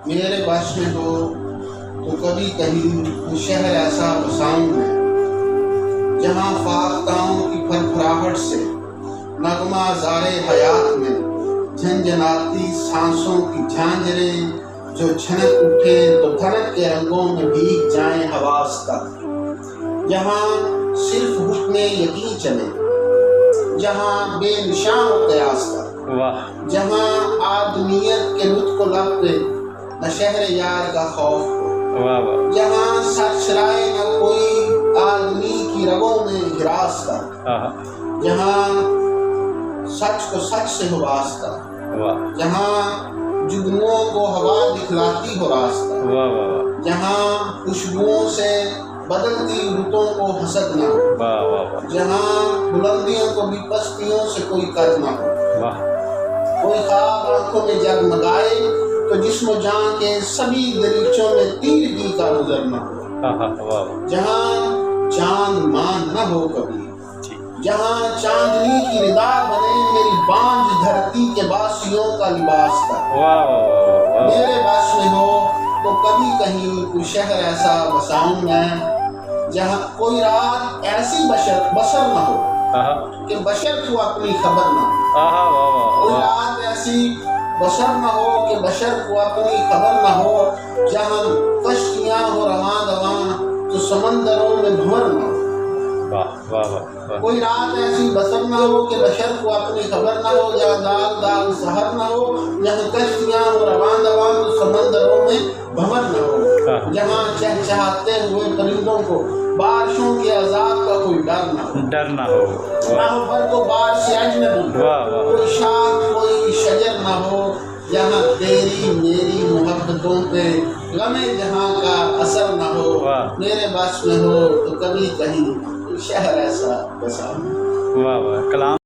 میرے بس میں ہو تو کبھی کہیں شہر ایسا بساؤں میں جہاں فاختاؤں کی پھرپھراہٹ سے نغمہ زارے حیات میں جھنجھناتی سانسوں کی جھانجھریں جو چھنک اٹھے تو دھڑک کے رنگوں میں بھیگ جائیں حواس تک، جہاں صرف حکم یقین چلے، جہاں بے نشاں ہو قیاس تک، جہاں آدمیت کے لطف و لب پہ نہ شہر یار کا خوف ہو، جہاں سر چرائے نہ کوئی آدمی کی رگوں میں ہراس تک، جہاں سچ کو سچ سے ہو واسطہ، جہاں جگنوں کو ہوا دکھلاتی ہو راستہ، جہاں خوشبوؤں سے بدلتی رتوں کو حسد نہ ہو، جہاں بلندیوں کو بھی پستیوں سے کوئی قد نہ ہو، کوئی خواب آنکھوں میں جگمگائے تو جسم و جان کے سبھی دریچوں میں تیرگی کا نظر نہ ہو، جہاں چاند مان نہ ہو کبھی، جہاں چاندنی کی ردا بنے میری بانجھ دھرتی کے باسیوں کا لباس تک، میرے بس میں ہو تو کبھی کہیں کوئی شہر ایسا بساؤں میں جہاں کوئی رات ایسی بسر نہ ہو کہ بشر کو اپنی خبر نہ ہو، کوئی رات ایسی بسر نہ ہو کہ بشر کو اپنی خبر نہ ہو، جہاں کشتیاں ہو رواں دواں تو سمندروں میں بھنور نہ ہو، کوئی رات ایسی بسر نہ ہو کہ بشر کو اپنی خبر نہ ہو، جہاں داغ داغ سحر نہ ہو، جہاں کشتیاں ہو رواں دواں تو سمندروں میں بھنور نہ ہو، جہاں چہچہاتے ہوئے پرندوں کو بارشوں کے عذاب کا کوئی ڈر نہ ہو، نہ ہو پر کو بار سے اجنبی، کوئی شاخ کوئی شجر نہ ہو، جہاں تیری میری محبتوں پہ غم جہاں کا اثر نہ ہو، میرے بس میں ہو تو کبھی کہیں شہر ایسا بساؤں۔ کلام